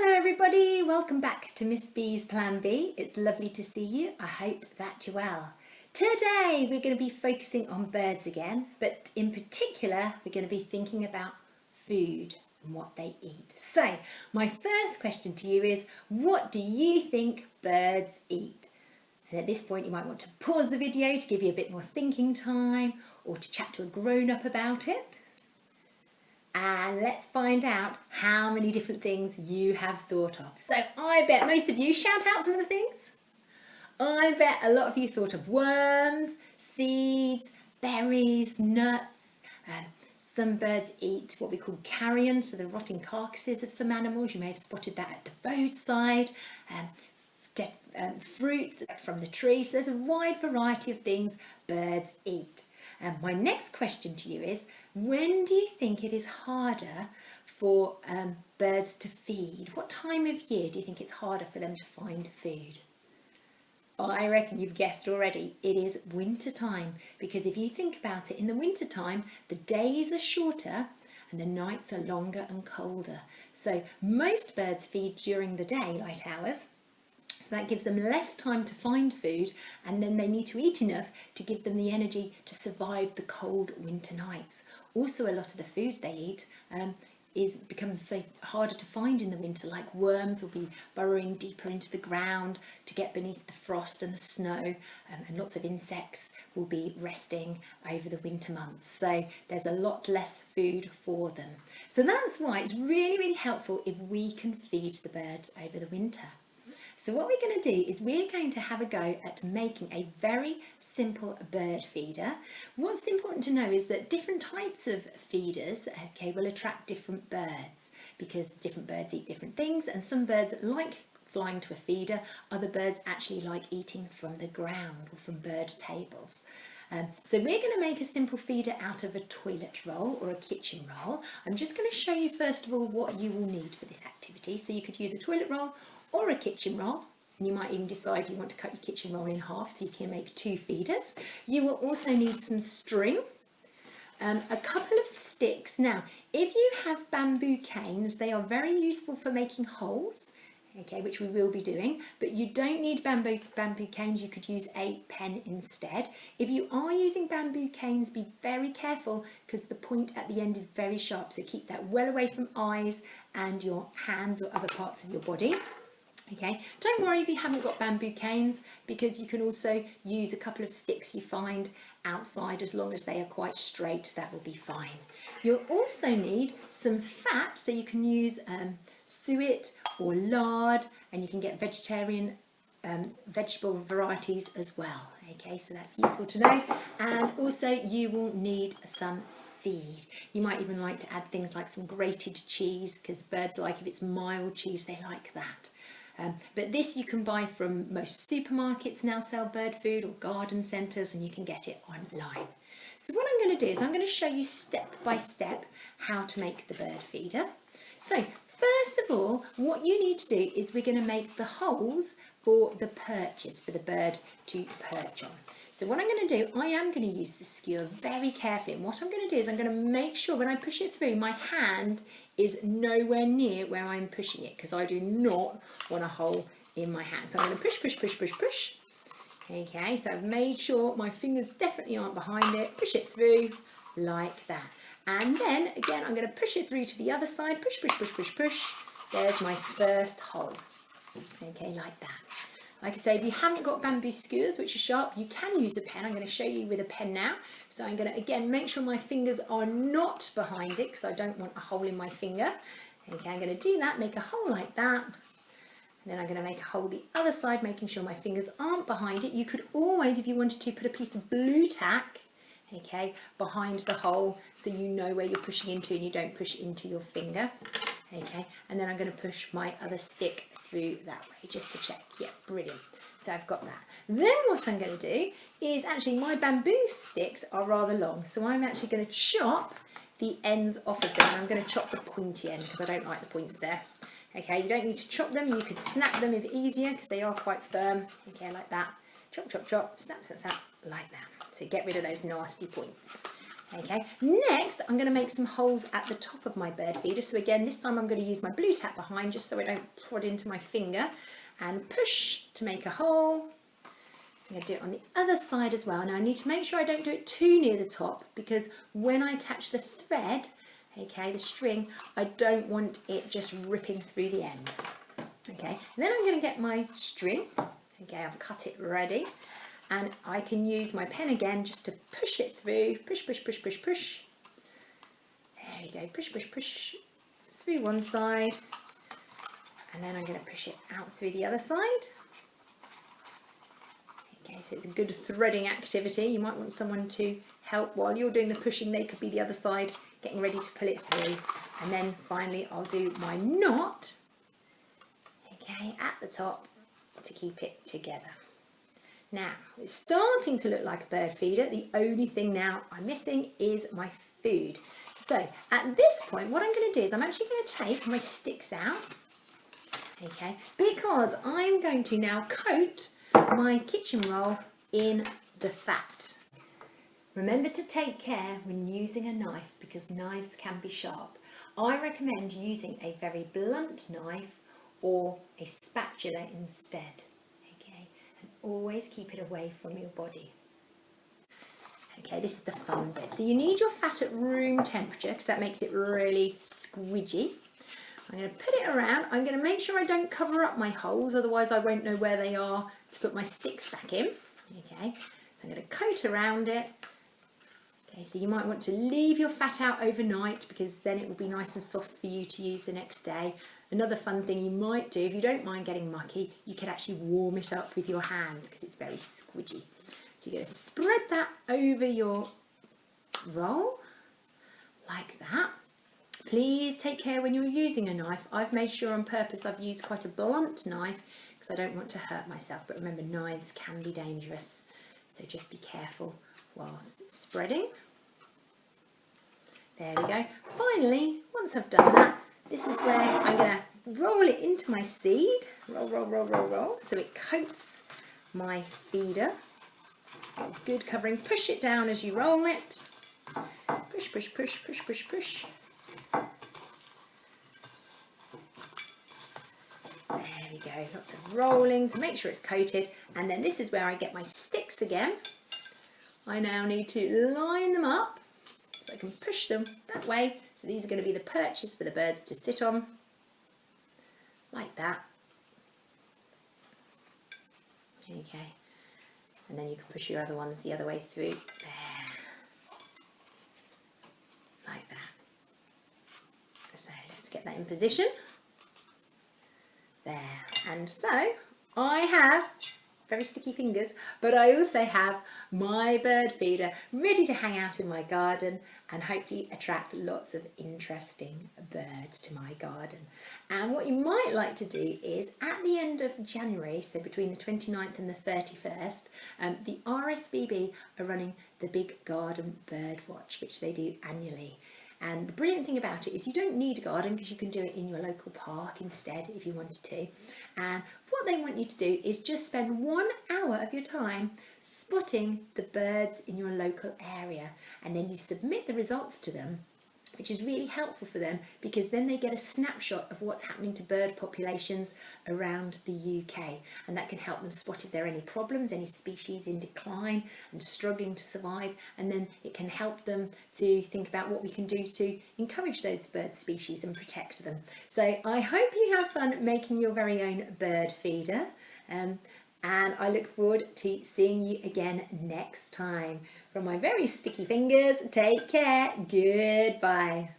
Hello everybody, welcome back to Miss B's Plan B. It's lovely to see you. I hope that you're well. Today we're going to be focusing on birds again, but in particular we're going to be thinking about food and what they eat. So my first question to you is, what do you think birds eat? And at this point you might want to pause the video to give you a bit more thinking time or to chat to a grown-up about it. And let's find out how many different things you have thought of. So I bet most of you, shout out some of the things. I bet a lot of you thought of worms, seeds, berries, nuts. Some birds eat what we call carrion, so the rotting carcasses of some animals. You may have spotted that at the roadside. Fruit from the tree. So there's a wide variety of things birds eat. My next question to you is, when do you think it is harder for birds to feed? What time of year do you think it's harder for them to find food? I reckon you've guessed already, it is winter time, because if you think about it, in the winter time the days are shorter and the nights are longer and colder. So most birds feed during the daylight hours. So that gives them less time to find food, and then they need to eat enough to give them the energy to survive the cold winter nights. Also, a lot of the food they eat becomes harder to find in the winter, like worms will be burrowing deeper into the ground to get beneath the frost and the snow, and lots of insects will be resting over the winter months. So there's a lot less food for them. So that's why it's really, really helpful if we can feed the birds over the winter. So what we're going to do is we're going to have a go at making a very simple bird feeder. What's important to know is that different types of feeders, will attract different birds, because different birds eat different things, and some birds like flying to a feeder, other birds actually like eating from the ground or from bird tables. So we're going to make a simple feeder out of a toilet roll or a kitchen roll. I'm just going to show you first of all what you will need for this activity. So you could use a toilet roll or a kitchen roll, and you might even decide you want to cut your kitchen roll in half so you can make 2 feeders. You will also need some string, a couple of sticks. Now, if you have bamboo canes, they are very useful for making holes, which we will be doing, but you don't need bamboo canes. You could use a pen instead. If you are using bamboo canes, be very careful, because the point at the end is very sharp, so keep that well away from eyes and your hands or other parts of your body. Don't worry if you haven't got bamboo canes, because you can also use a couple of sticks you find outside. As long as they are quite straight, that will be fine. You'll also need some fat, so you can use suet or lard, and you can get vegetarian vegetable varieties as well. So that's useful to know. And also you will need some seed. You might even like to add things like some grated cheese, because birds like, if it's mild cheese, they like that. But this you can buy from most supermarkets now sell bird food, or garden centres, and you can get it online. So what I'm going to do is I'm going to show you step by step how to make the bird feeder. So first of all, what you need to do is we're going to make the holes for the perches, for the bird to perch on. So what I'm going to do, I am going to use the skewer very carefully, and what I'm going to do is I'm going to make sure when I push it through, my hand is nowhere near where I'm pushing it, because I do not want a hole in my hand. So I'm going to push, push, push, push, push. So I've made sure my fingers definitely aren't behind it. Push it through like that. And then again, I'm going to push it through to the other side. Push, push, push, push, push. There's my first hole. Like that. Like I say, if you haven't got bamboo skewers, which are sharp, you can use a pen. I'm going to show you with a pen now. So I'm going to, again, make sure my fingers are not behind it, because I don't want a hole in my finger. I'm going to do that, make a hole like that. And then I'm going to make a hole the other side, making sure my fingers aren't behind it. You could always, if you wanted to, put a piece of blue tack, behind the hole, so you know where you're pushing into and you don't push into your finger. And then I'm going to push my other stick through that way, just to check. Yeah, brilliant. So I've got that. Then what I'm going to do is, actually my bamboo sticks are rather long, so I'm actually going to chop the ends off of them. I'm going to chop the pointy end, because I don't like the points there. You don't need to chop them. You could snap them if easier, because they are quite firm. Like that. Chop, chop, chop. Snap, snap, snap, like that. So get rid of those nasty points. Okay, next I'm going to make some holes at the top of my bird feeder. So again, this time I'm going to use my blue tack behind just so I don't prod into my finger, and push to make a hole. I'm going to do it on the other side as well. Now I need to make sure I don't do it too near the top, because when I attach the thread, okay, the string, I don't want it just ripping through the end. Okay, and then I'm going to get my string. Okay, I've cut it ready. And I can use my pen again just to push it through, push, push, push, push, push. There we go, push, push, push through one side. And then I'm going to push it out through the other side. Okay, so it's a good threading activity. You might want someone to help while you're doing the pushing. They could be the other side, getting ready to pull it through. And then finally I'll do my knot, okay, at the top to keep it together. Now, it's starting to look like a bird feeder. The only thing now I'm missing is my food. So at this point, what I'm going to do is I'm actually going to take my sticks out, okay, because I'm going to now coat my kitchen roll in the fat. Remember to take care when using a knife, because knives can be sharp. I recommend using a very blunt knife or a spatula instead. Always keep it away from your body. Okay, this is the fun bit. So you need your fat at room temperature, because that makes it really squidgy. I'm going to put it around. I'm going to make sure I don't cover up my holes, otherwise I won't know where they are to put my sticks back in. Okay, I'm going to coat around it. Okay, so you might want to leave your fat out overnight, because then it will be nice and soft for you to use the next day. Another fun thing you might do, if you don't mind getting mucky, you could actually warm it up with your hands, because it's very squidgy. So you're going to spread that over your roll, like that. Please take care when you're using a knife. I've made sure on purpose I've used quite a blunt knife, because I don't want to hurt myself. But remember, knives can be dangerous, so just be careful whilst spreading. There we go. Finally, once I've done that, this is where I'm going to roll it into my seed. Roll, roll, roll, roll, roll. So it coats my feeder. Good covering. Push it down as you roll it. Push, push, push, push, push, push. There we go. Lots of rolling to make sure it's coated. And then this is where I get my sticks again. I now need to line them up so I can push them that way. So these are going to be the perches for the birds to sit on, like that. Okay, and then you can push your other ones the other way through, there, like that. So let's get that in position. There, and so I have very sticky fingers, but I also have my bird feeder ready to hang out in my garden and hopefully attract lots of interesting birds to my garden. And what you might like to do is at the end of January, so between the 29th and the 31st, the RSVB are running the Big Garden Bird Watch, which they do annually. And the brilliant thing about it is you don't need a garden, because you can do it in your local park instead if you wanted to. And what they want you to do is just spend 1 hour of your time spotting the birds in your local area, and then you submit the results to them, which is really helpful for them, because then they get a snapshot of what's happening to bird populations around the UK, and that can help them spot if there are any problems, any species in decline and struggling to survive, and then it can help them to think about what we can do to encourage those bird species and protect them. So I hope you have fun making your very own bird feeder, and I look forward to seeing you again next time. From my very sticky fingers, take care, goodbye.